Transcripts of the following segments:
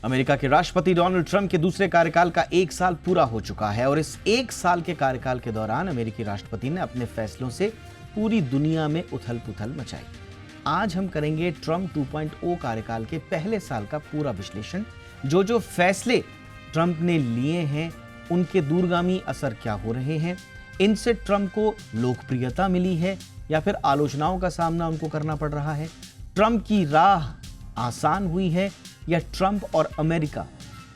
America के राष्ट्रपति Donald Trump के दूसरे कार्यकाल का 1 साल पूरा हो चुका है और इस 1 साल के कार्यकाल के दौरान अमेरिकी राष्ट्रपति ने अपने फैसलों से पूरी दुनिया में उथल-पुथल मचाई। आज हम करेंगे ट्रंप 2.0 कार्यकाल के पहले साल का पूरा विश्लेषण। जो फैसले ट्रंप ने लिए हैं उनके दूरगामी असर क्या हो रहे हैं, इनसे ट्रंप को लोकप्रियता मिली है या फिर आलोचनाओं का सामना उनको करना पड़ रहा है, ट्रंप की राह आसान हुई है या ट्रंप और अमेरिका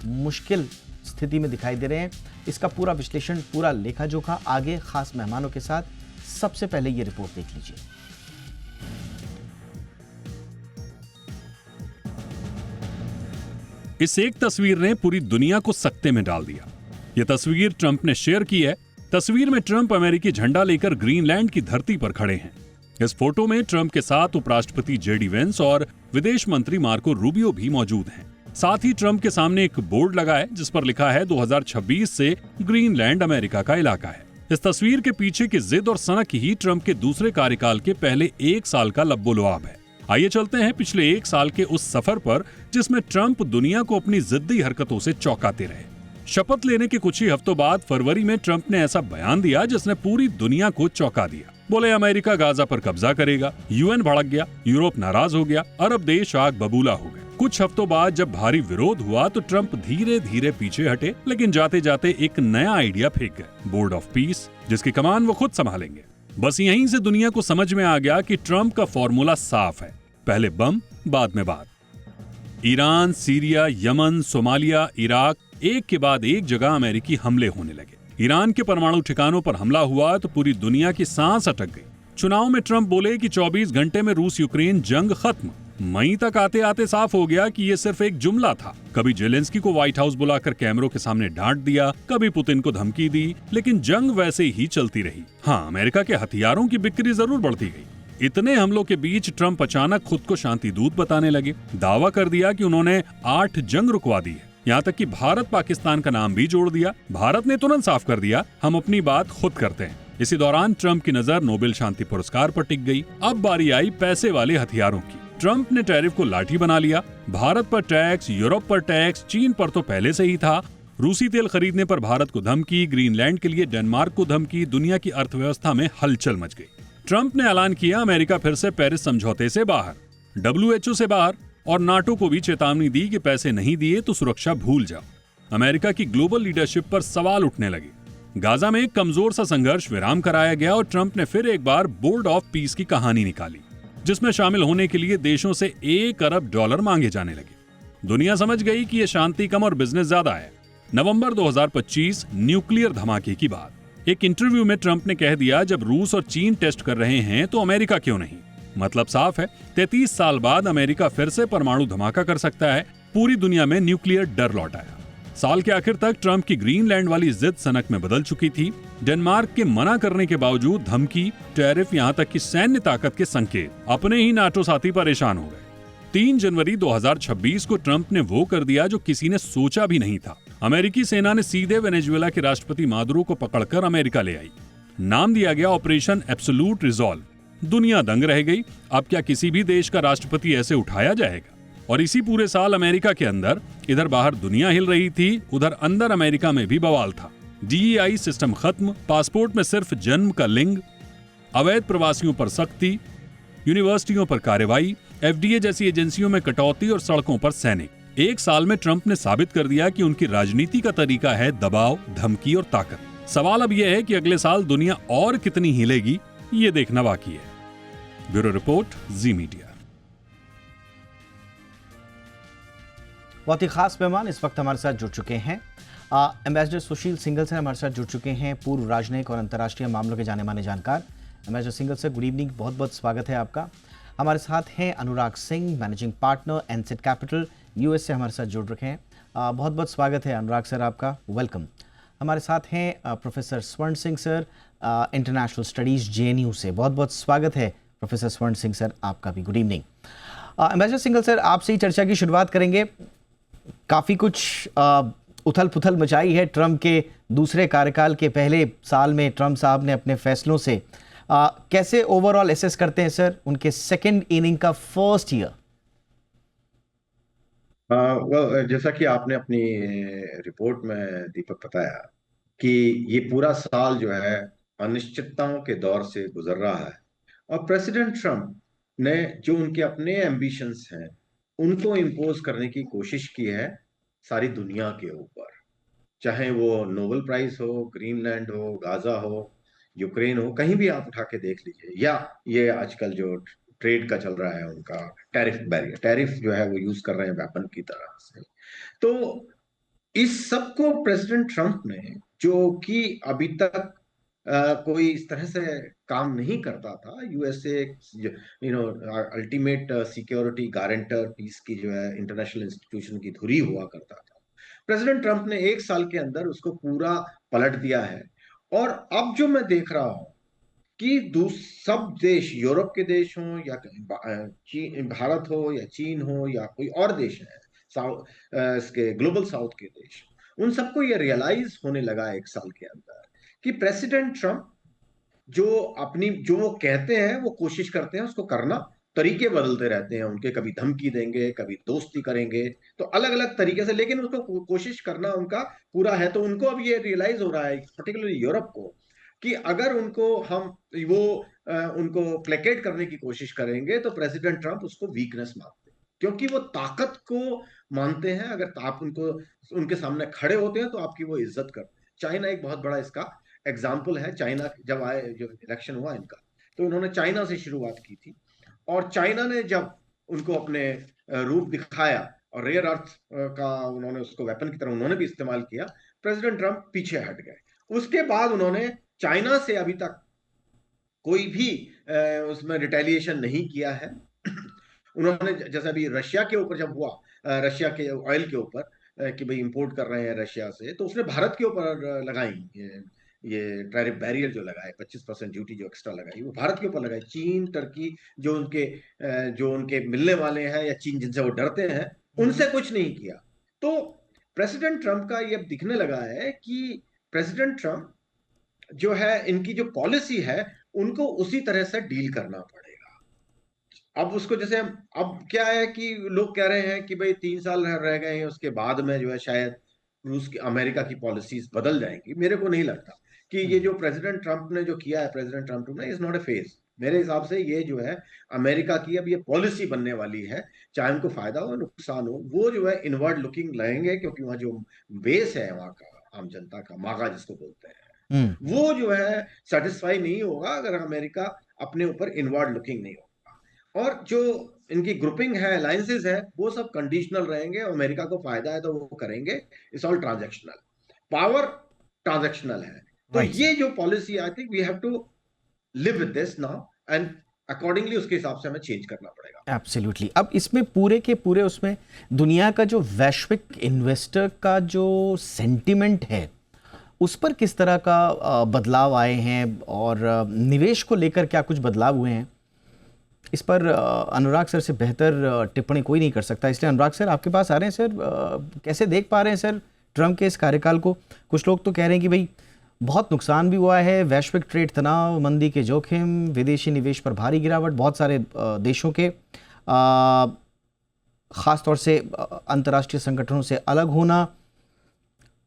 मुश्किल स्थिति में दिखाई दे रहे हैं। इसका पूरा विश्लेषण, पूरा लेखा जोखा आगे खास मेहमानों के साथ। सबसे पहले ये रिपोर्ट देख लीजिए। इस एक तस्वीर ने पूरी दुनिया को सकते में डाल दिया। यह तस्वीर ट्रंप ने शेयर की है। तस्वीर में ट्रंप अमेरिकी झंडा लेकर ग्रीनलैंड की धरती पर खड़े हैं। इस फोटो में ट्रंप के साथ उपराष्ट्रपति जेडी वेंस और विदेश मंत्री मार्को रूबियो भी मौजूद हैं। साथ ही ट्रंप के सामने एक बोर्ड लगा है जिस पर लिखा है 2026 से ग्रीनलैंड अमेरिका का इलाका है। इस तस्वीर के पीछे की जिद और सनक ही ट्रंप के दूसरे कार्यकाल के पहले 1 साल का लब्बो-लुआब है। आइए चलते हैं पिछले 1 साल के उस सफर पर जिसमें ट्रंप दुनिया को अपनी जिद्दी हरकतों से चौंकाते रहे। शपथ लेने के कुछ ही हफ्तों बाद फरवरी में ट्रंप ने ऐसा बयान दिया जिसने पूरी दुनिया को चौंका दिया। बोले अमेरिका गाजा पर कब्जा करेगा, यूएन भड़क गया, यूरोप नाराज हो गया, अरब देश आग बबूला हो गए। कुछ हफ्तों बाद जब भारी विरोध हुआ तो ट्रंप धीरे धीरे पीछे हटे, लेकिन जाते जाते एक नया आइडिया फेंक गए, बोर्ड ऑफ पीस, जिसकी कमान वो खुद संभालेंगे। बस यहीं से दुनिया को समझ में आ गया कि ट्रंप का फॉर्मूला साफ है, पहले बम बाद में बात। Iran, Syria, Yemen, Somalia, Iraq, एक के बाद एक जगह अमेरिकी हमले होने लगे। ईरान के परमाणु ठिकानों पर हमला हुआ तो पूरी दुनिया की सांस अटक गई। चुनाव में ट्रंप बोले कि 24 घंटे में रूस यूक्रेन जंग खत्म। मई तक आते आते साफ हो गया कि ये सिर्फ एक जुमला था। कभी जेलेंस्की को व्हाइट हाउस बुलाकर कैमरों के सामने डांट दिया, कभी पुतिन को धमकी दी, लेकिन जंग वैसे ही चलती रही। हाँ, अमेरिका के हथियारों की बिक्री जरूर बढ़ती गई। इतने हमलों के बीच ट्रंप अचानक खुद को शांति दूत बताने लगे। दावा कर दिया कि उन्होंने 8 जंग रुकवा दी है। यहाँ तक कि भारत पाकिस्तान का नाम भी जोड़ दिया। भारत ने तुरंत साफ कर दिया, हम अपनी बात खुद करते हैं। इसी दौरान ट्रंप की नजर नोबेल शांति पुरस्कार पर टिक गई। अब बारी आई पैसे वाले हथियारों की। ट्रंप ने टैरिफ को लाठी बना लिया। भारत पर टैक्स, यूरोप पर टैक्स, चीन पर तो पहले से ही था। रूसी तेल खरीदने पर भारत को धमकी, ग्रीनलैंड के लिए डेनमार्क को धमकी। दुनिया की अर्थव्यवस्था में हलचल मच गई। ट्रंप ने ऐलान किया अमेरिका फिर से पेरिस समझौते से बाहर, WHO से बाहर और नाटो को भी चेतावनी दी कि पैसे नहीं दिए तो सुरक्षा भूल जाओ। अमेरिका की ग्लोबल लीडरशिप पर सवाल उठने लगे। गाजा में एक कमजोर सा संघर्ष विराम कराया गया और ट्रंप ने फिर एक बार बोर्ड ऑफ पीस की कहानी निकाली, जिसमें शामिल होने के लिए देशों से $1 अरब मांगे जाने लगे। दुनिया समझ गई कि यह शांति कम और बिजनेस ज्यादा है। नवंबर 2025, न्यूक्लियर धमाके की बात। एक इंटरव्यू में ट्रंप ने कह दिया, जब रूस और चीन टेस्ट कर रहे हैं तो अमेरिका क्यों नहीं। मतलब साफ है, 33 साल बाद अमेरिका फिर से परमाणु धमाका कर सकता है। पूरी दुनिया में न्यूक्लियर डर लौट आया। साल के आखिर तक ट्रंप की ग्रीनलैंड वाली जिद सनक में बदल चुकी थी। डेनमार्क के मना करने के बावजूद धमकी, टैरिफ, यहाँ तक कि सैन्य ताकत के संकेत। अपने ही नाटो साथी परेशान हो गए। 3 जनवरी 2026 को ट्रंप ने वो कर दिया जो किसी ने सोचा भी नहीं था। अमेरिकी सेना ने सीधे वेनेजुएला के राष्ट्रपति मादुरो को पकड़कर अमेरिका ले आई। नाम दिया गया ऑपरेशन एब्सोल्यूट रिजॉल्व। दुनिया दंग रह गई। अब क्या किसी भी देश का राष्ट्रपति ऐसे उठाया जाएगा? और इसी पूरे साल अमेरिका के अंदर, इधर बाहर दुनिया हिल रही थी, उधर अंदर अमेरिका में भी बवाल था। DEI सिस्टम खत्म, पासपोर्ट में सिर्फ जन्म का लिंग, अवैध प्रवासियों पर सख्ती, यूनिवर्सिटियों पर कार्रवाई, FDA जैसी एजेंसियों में कटौती और सड़कों पर सैनिक। 1 साल में ट्रंप ने साबित कर दिया कि उनकी राजनीति का तरीका है दबाव, धमकी और ताकत। सवाल अब यह है कि अगले साल दुनिया और कितनी हिलेगी, ये देखना बाकी है। ब्यूरो रिपोर्ट, जी मीडिया। बहुत ही खास मेहमान इस वक्त हमारे साथ जुड़ चुके हैं। एम्बेसडर सुशील सिंघल सर हमारे साथ जुड़ चुके हैं, पूर्व राजनयिक और अंतर्राष्ट्रीय मामलों के जाने माने जानकार। Ambassador Singhal sir, good evening, बहुत बहुत स्वागत है आपका। हमारे साथ हैं Anurag Singh, managing partner Ansid Capital, US से हमारे साथ जुड़ रखे हैं। बहुत बहुत स्वागत है अनुराग सर आपका, वेलकम। हमारे साथ हैं professor Swaran Singh sir, international studies JNU से, बहुत बहुत स्वागत है प्रोफेसर स्वर्ण सिंह सर आपका भी, good evening. Ambassador Singhal sir, आपसे ही चर्चा की शुरुआत करेंगे। काफ़ी कुछ उथल पुथल मचाई है ट्रंप के दूसरे कार्यकाल के पहले साल में। ट्रंप साहब ने अपने फैसलों से कैसे ओवरऑल एसेस करते हैं सर उनके सेकंड इनिंग का फर्स्ट ईयर? जैसा कि आपने अपनी रिपोर्ट में दीपक बताया कि ये पूरा साल जो है अनिश्चितताओं के दौर से गुजर रहा है, और प्रेसिडेंट ट्रम्प ने जो उनके अपने एम्बिशंस हैं उनको इम्पोज करने की कोशिश की है सारी दुनिया के ऊपर। चाहे वो नोबेल प्राइज हो, ग्रीनलैंड हो, गाजा हो, यूक्रेन हो, कहीं भी आप उठा के देख लीजिए, या ये आजकल जो ट्रेड का चल रहा है उनका टैरिफ बैरियर, टैरिफ जो है वो यूज कर रहे हैं वेपन की तरह से। तो इस सब को प्रेसिडेंट ट्रम्प ने, जो कि अभी तक कोई इस तरह से काम नहीं करता था, USA ultimate security guarantor peace की जो है इंटरनेशनल इंस्टीट्यूशन की धुरी हुआ करता था, प्रेसिडेंट ट्रम्प ने एक साल के अंदर उसको पूरा पलट दिया है। और अब जो मैं देख रहा हूं कि सब देश, यूरोप के देश हों या भारत हो या चीन हो या कोई और देश है, साउथ इसके ग्लोबल साउथ के देश, उन सबको ये रियलाइज होने लगा एक साल के अंदर कि प्रेसिडेंट ट्रम्प जो वो कहते हैं वो कोशिश करते हैं उसको करना, तरीके बदलते रहते हैं उनके, कभी धमकी देंगे, कभी दोस्ती करेंगे, तो अलग अलग तरीके से, लेकिन उसको कोशिश करना उनका पूरा है। तो उनको अब ये रियलाइज हो रहा है, पर्टिकुलरली यूरोप को, कि अगर उनको हम वो उनको प्लेकेट करने की कोशिश करेंगे तो प्रेसिडेंट ट्रम्प उसको वीकनेस मानते हैं, क्योंकि वो ताकत को मानते हैं। अगर आप उनको उनके सामने खड़े होते हैं तो आपकी वो इज्जत करते हैं। चाइना एक बहुत बड़ा इसका एग्जाम्पल है। चाइना जब आए, जो इलेक्शन हुआ इनका, तो इन्होंने चाइना से शुरुआत की थी, और चाइना ने जब उनको अपने रूप दिखाया और रेयर अर्थ का उन्होंने उसको वेपन की तरह उन्होंने भी इस्तेमाल किया, प्रेसिडेंट ट्रम्प पीछे हट गए। उसके बाद उन्होंने चाइना से अभी तक कोई भी उसमें रिटेलिएशन नहीं किया है। उन्होंने जैसे अभी रशिया के ऊपर जब हुआ, रशिया के ऑयल के ऊपर कि भाई इंपोर्ट कर रहे हैं रशिया से, तो उसने भारत के ऊपर लगाई ये टैरिफ बैरियर जो लगाए, 25% ड्यूटी जो एक्स्ट्रा लगाई, वो भारत के ऊपर लगाई। चीन, टर्की जो उनके मिलने वाले हैं, या चीन जिनसे वो डरते हैं, उनसे कुछ नहीं किया। तो प्रेसिडेंट ट्रम्प का ये दिखने लगा है कि प्रेसिडेंट ट्रम्प जो है, इनकी जो पॉलिसी है उनको उसी तरह से डील करना पड़ेगा। अब उसको जैसे, अब क्या है कि लोग कह रहे हैं कि भाई 3 साल रह गए हैं, उसके बाद में जो है शायद रूस की, अमेरिका की पॉलिसीज बदल जाएंगी। मेरे को नहीं लगता कि ये जो प्रेसिडेंट ट्रम्प ने जो किया है, प्रेसिडेंट ट्रम्प ने, इज नॉट ए फेज। मेरे हिसाब से ये जो है अमेरिका की अब ये पॉलिसी बनने वाली है, चाहे उनको फायदा हो नुकसान हो, वो जो है इनवर्ड लुकिंग रहेंगे, क्योंकि वहाँ जो बेस है वहाँ का आम जनता का, मागा जिसको बोलते हैं, वो जो है सेटिस्फाई नहीं होगा अगर अमेरिका अपने ऊपर इनवर्ड लुकिंग नहीं होगा। और जो इनकी ग्रुपिंग है, अलायंसेस है, वो सब कंडीशनल रहेंगे। अमेरिका को फायदा है तो वो करेंगे। It's all transactional, power transactional है। तो राइट सर। ये जो policy, I think we have to live with this now, and accordingly उसके हिसाब से हमें चेंज करना पड़ेगा। एब्सोल्युटली। अब इसमें पूरे के पूरे उसमें दुनिया का जो वैश्विक इन्वेस्टर का जो सेंटिमेंट है उस पर किस तरह का बदलाव आए हैं, और निवेश को लेकर क्या कुछ बदलाव हुए हैं, इस पर अनुराग सर से बेहतर टिप्पणी कोई नहीं कर सकता। इसलिए अनुराग सर आपके पास आ रहे हैं। सर कैसे देख पा रहे हैं सर ट्रम्प के इस कार्यकाल को? कुछ लोग तो कह रहे हैं कि भाई बहुत नुकसान भी हुआ है, वैश्विक ट्रेड तनाव, मंदी के जोखिम, विदेशी निवेश पर भारी गिरावट, बहुत सारे देशों के ख़ास तौर से अंतर्राष्ट्रीय संगठनों से अलग होना,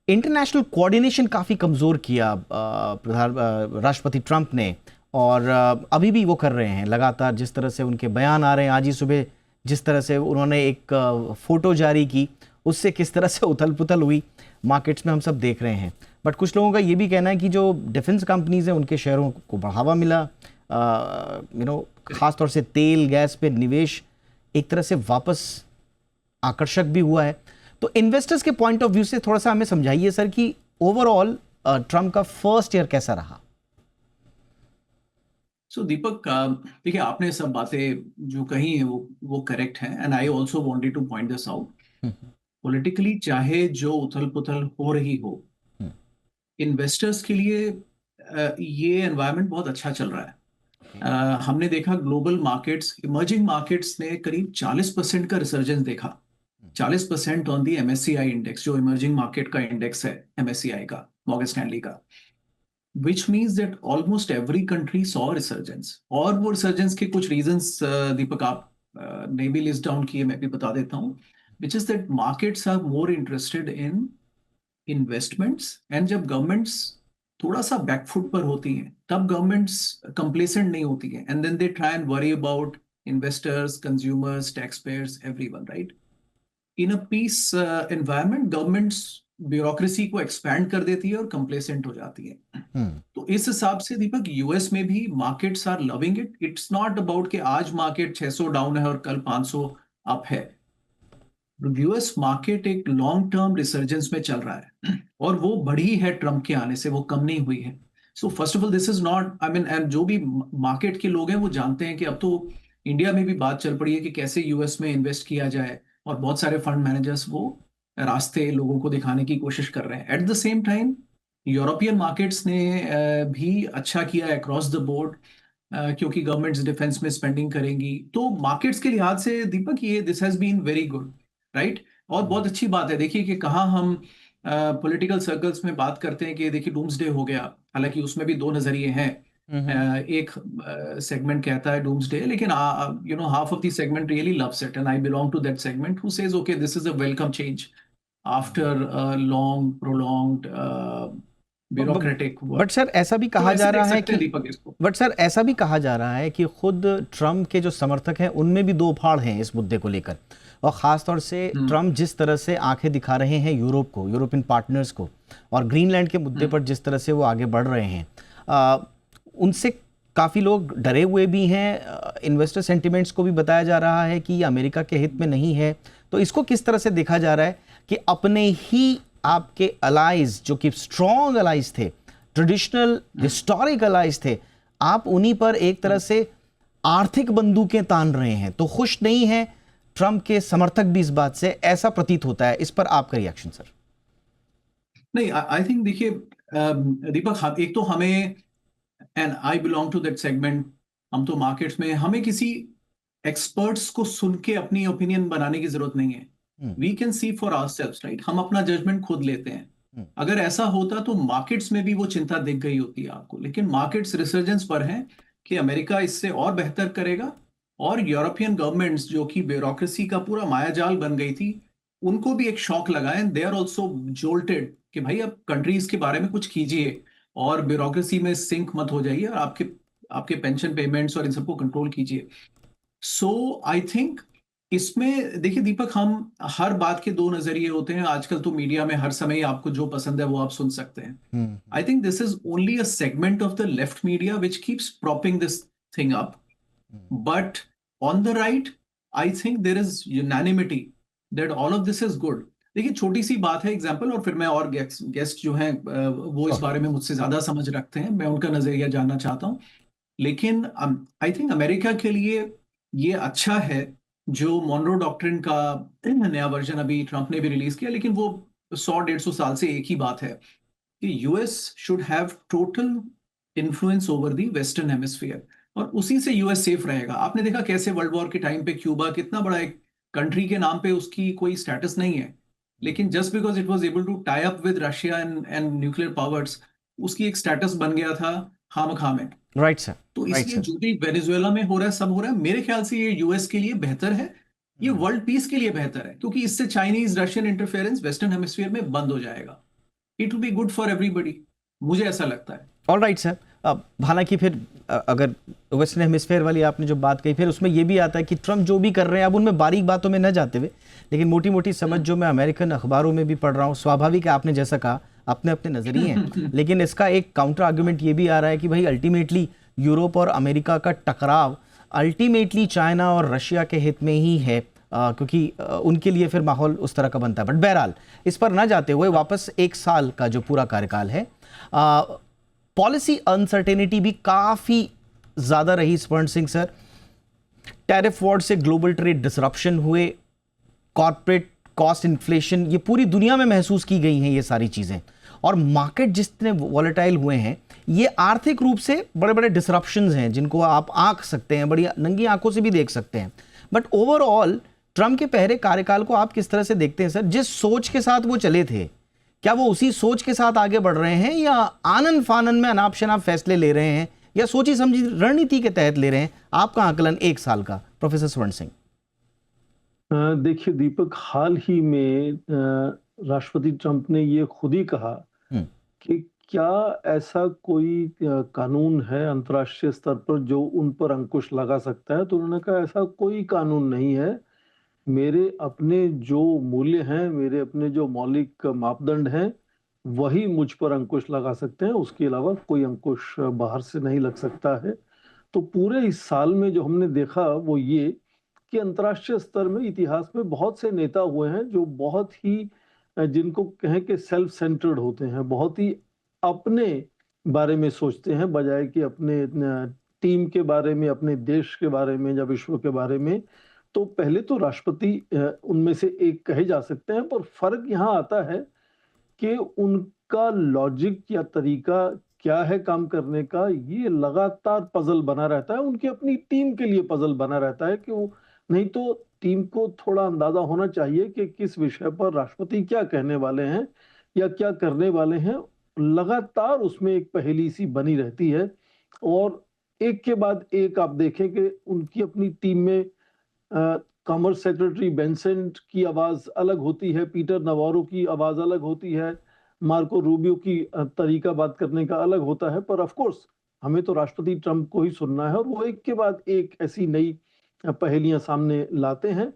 इंटरनेशनल कोऑर्डिनेशन काफ़ी कमज़ोर किया राष्ट्रपति ट्रंप ने, और अभी भी वो कर रहे हैं लगातार। जिस तरह से उनके बयान आ रहे हैं, आज ही सुबह जिस तरह से उन्होंने एक फ़ोटो जारी की, उससे किस तरह से उथल पुथल हुई मार्केट्स में, हम सब देख रहे हैं। बट कुछ लोगों का ये भी कहना है कि जो डिफेंस कंपनीज हैं उनके शेयरों को बढ़ावा मिला, ख़ास तौर से तेल गैस पे निवेश एक तरह से वापस आकर्षक भी हुआ है। तो इन्वेस्टर्स के पॉइंट ऑफ व्यू से थोड़ा सा हमें समझाइए सर कि ओवरऑल ट्रम्प का फर्स्ट ईयर कैसा रहा। सो दीपक, देखिए आपने सब बातें जो कही है वो करेक्ट है, and I also wanted two point this out. Politically चाहे जो उथल पुथल हो रही हो, इन्वेस्टर्स के लिए ये एनवायरनमेंट बहुत अच्छा चल रहा है। हमने देखा ग्लोबल मार्केट्स, इमर्जिंग मार्केट्स ने करीब 40% का रिसर्जेंस देखा। 40% ऑन दी एमएससीआई इंडेक्स, जो इमर्जिंग मार्केट का इंडेक्स है एमएससीआई का, मॉर्गन स्टैनली का, which means that almost every country saw resurgence। और वो रिसर्जेंस के कुछ रीजंस दीपक आप ने भी लिस्ट डाउन किए, मैं भी बता देता हूँ। which is that markets are more interested in investments, and जब governments थोड़ा सा बैकफुट पर होती हैं तब गवर्नमेंट्स कंप्लेसेंट नहीं होती हैं, and then they try and worry about investors, consumers, tax payers, everyone, right? In a peace environment governments bureaucracy को एक्सपैंड कर देती है और कंप्लेसेंट हो जाती है। तो इस हिसाब से दीपक यूएस में भी markets are loving it. It's not about कि आज मार्केट 600 डाउन है और कल 500 अप है। यूएस मार्केट एक लॉन्ग टर्म रिसर्जेंस में चल रहा है और वो बढ़ी है ट्रम्प के आने से, वो कम नहीं हुई है। So first of all this is not, I mean, जो भी मार्केट के लोग हैं वो जानते हैं कि अब तो इंडिया में भी बात चल पड़ी है कि कैसे यूएस में इन्वेस्ट किया जाए, और बहुत सारे फंड मैनेजर्स वो रास्ते लोगों को दिखाने की कोशिश कर रहे हैं। At the same time European markets ने भी अच्छा किया अक्रॉस द बोर्ड, क्योंकि गवर्नमेंट्स डिफेंस में स्पेंडिंग करेंगी। तो मार्केट्स के लिहाज से दीपक ये this has been very good, right? और बहुत अच्छी बात है, देखिए कि कहाँ हम पॉलिटिकल सर्कल्स में बात करते हैं कि देखिए डूम्सडे हो गया, हालांकि उसमें भी दो नजरिए हैं। एक सेगमेंट कहता है डूम्सडे, लेकिन you know half of the segment really loves it, and I belong to that segment who says okay this is a welcome change after long prolonged bureaucratic work. But sir ऐसा भी कहा जा रहा है कि दीपक इसको, but sir ऐसा भी कहा जा रहा है कि खुद ट्रम्प के जो समर्थक हैं उनमें भी दो फाड़ हैं इस मुद्दे को लेकर, और ख़ास तौर से ट्रम्प जिस तरह से आंखें दिखा रहे हैं यूरोप को, यूरोपियन पार्टनर्स को, और ग्रीनलैंड के मुद्दे पर जिस तरह से वो आगे बढ़ रहे हैं, उनसे काफ़ी लोग डरे हुए भी हैं। इन्वेस्टर सेंटिमेंट्स को भी बताया जा रहा है कि ये अमेरिका के हित में नहीं है। तो इसको किस तरह से देखा जा रहा है कि अपने ही आपके अलाइज जो कि स्ट्रॉन्ग अलाइज थे, ट्रेडिशनल हिस्टोरिक अलाइज थे, आप उन्हीं पर एक तरह से आर्थिक बंदूकें तान रहे हैं, तो खुश नहीं है ट्रम्प के समर्थक भी इस बात से, ऐसा प्रतीत होता है। इस पर आपका रिएक्शन सर? नहीं, आई थिंक देखिए दीपक, एक तो हमें, and I belong to that segment, हम तो मार्केट्स में, हमें किसी एक्सपर्ट्स को सुन के अपनी ओपिनियन बनाने की जरूरत नहीं है। We can see for ourselves, right? हम अपना जजमेंट खुद लेते हैं। अगर ऐसा होता तो मार्केट्स में भी वो चिंता दिख गई होती है आपको, लेकिन मार्केट्स रिसर्जेंस पर हैं कि अमेरिका इससे और बेहतर करेगा, और यूरोपियन गवर्नमेंट्स जो कि ब्यूरोक्रेसी का पूरा मायाजाल बन गई थी, उनको भी एक शॉक लगा है, and they are also jolted कि भाई अब कंट्रीज के बारे में कुछ कीजिए और ब्यूरोक्रेसी में सिंक मत हो जाइए, और आपके पेंशन पेमेंट्स और इन सबको कंट्रोल कीजिए। सो आई थिंक इसमें देखिए दीपक, हम हर बात के दो नजरिए होते हैं। आजकल तो मीडिया में हर समय आपको जो पसंद है वो आप सुन सकते हैं। I think this is only a segment of the left media which keeps propping this thing up, but on the right I think there is unanimity that all of this is good. देखिए छोटी सी बात है, example, और फिर मैं और guest जो हैं वो इस बारे में मुझसे ज्यादा समझ रखते हैं, मैं उनका नजरिया जानना चाहता हूँ। लेकिन आई थिंक अमेरिका के लिए ये अच्छा है जो मॉनरो डॉक्ट्रिन का नया वर्जन अभी ट्रंप ने भी रिलीज किया, लेकिन वो 100-150 साल से एक ही बात है कि US should have total influence over the western hemisphere, और उसी से यूएस सेफ रहेगा। आपने देखा कैसे वर्ल्ड वॉर के टाइम पे क्यूबा कितना बड़ा एक कंट्री के नाम पे उसकी कोई स्टेटस नहीं है, लेकिन just because it was able to tie up with Russia and nuclear powers, उसकी एक स्टेटस बन गया था खामखा में। Right sir. तो इसलिए जो भी वेनेजुएला में हो रहा है, सब हो रहा है, मेरे ख्याल से ये यूएस के लिए बेहतर है, ये वर्ल्ड पीस के लिए बेहतर है, क्योंकि इससे Chinese Russian interference western hemisphere में बंद हो जाएगा। It will be good for everybody, मुझे ऐसा लगता है। All right sir. अब हालांकि फिर अगर वेस्टर्न हेमिस्फेयर वाली आपने जो बात कही, फिर उसमें ये भी आता है कि ट्रम्प जो भी कर रहे हैं, अब उनमें बारीक बातों में न जाते हुए, लेकिन मोटी मोटी समझ जो मैं अमेरिकन अखबारों में भी पढ़ रहा हूँ, स्वाभाविक है आपने जैसा कहा, अपने अपने नजरिए हैं, लेकिन इसका एक काउंटर आर्गुमेंट ये भी आ रहा है कि भाई अल्टीमेटली यूरोप और अमेरिका का टकराव अल्टीमेटली चाइना और रशिया के हित में ही है, क्योंकि उनके लिए फिर माहौल उस तरह का बनता है। बट बहरहाल इस पर न जाते हुए वापस 1 साल का जो पूरा कार्यकाल है, पॉलिसी अनसर्टेनिटी भी काफ़ी ज़्यादा रही स्वर्ण सिंह सर। टैरिफ वॉर से ग्लोबल ट्रेड डिसरप्शन हुए, कॉर्पोरेट कॉस्ट इन्फ्लेशन, ये पूरी दुनिया में महसूस की गई हैं ये सारी चीज़ें, और मार्केट जितने वॉलेटाइल हुए हैं, ये आर्थिक रूप से बड़े बड़े डिसरप्शंस हैं जिनको आप आंक सकते हैं, बड़ी नंगी आंखों से भी देख सकते हैं। बट ओवरऑल ट्रम्प के पहले कार्यकाल को आप किस तरह से देखते हैं सर? जिस सोच के साथ वो चले थे, क्या वो उसी सोच के साथ आगे बढ़ रहे हैं, या आनन फानन में अनाप शनाप फैसले ले रहे हैं, या सोची समझी रणनीति के तहत ले रहे हैं? आपका आकलन 1 साल का, प्रोफेसर स्वर्ण सिंह। देखिए दीपक, हाल ही में राष्ट्रपति ट्रंप ने ये खुद ही कहा हम्म, कि क्या ऐसा कोई कानून है अंतर्राष्ट्रीय स्तर पर जो उन पर अंकुश लगा सकता है। तो उन्होंने कहा ऐसा कोई कानून नहीं है। मेरे अपने जो मूल्य हैं, मेरे अपने जो मौलिक मापदंड हैं, वही मुझ पर अंकुश लगा सकते हैं। उसके अलावा कोई अंकुश बाहर से नहीं लग सकता है। तो पूरे इस साल में जो हमने देखा वो ये कि अंतर्राष्ट्रीय स्तर में इतिहास में बहुत से नेता हुए हैं जो बहुत ही जिनको कहें कि सेल्फ सेंटर्ड होते हैं, बहुत ही अपने बारे में सोचते हैं बजाय कि अपने टीम के बारे में, अपने देश के बारे में या विश्व के बारे में। तो पहले तो राष्ट्रपति उनमें से एक कहे जा सकते हैं, पर फर्क यहाँ आता है कि उनका लॉजिक या तरीका क्या है काम करने का, ये लगातार पजल बना रहता है। उनकी अपनी टीम के लिए पजल बना रहता है कि वो, नहीं तो टीम को थोड़ा अंदाजा होना चाहिए कि किस विषय पर राष्ट्रपति क्या कहने वाले हैं या क्या करने वाले हैं। लगातार उसमें एक पहेली सी बनी रहती है और एक के बाद एक आप देखें कि उनकी अपनी टीम में कॉमर्स सेक्रेटरी बेंसेंट की आवाज अलग होती है, पीटर नवारो की आवाज अलग होती है, मार्को रूबियो की तरीका बात करने का अलग होता है। पर ऑफ कोर्स हमें तो राष्ट्रपति ट्रंप को ही सुनना है और वो एक के बाद एक ऐसी नई पहेलियां सामने लाते हैं।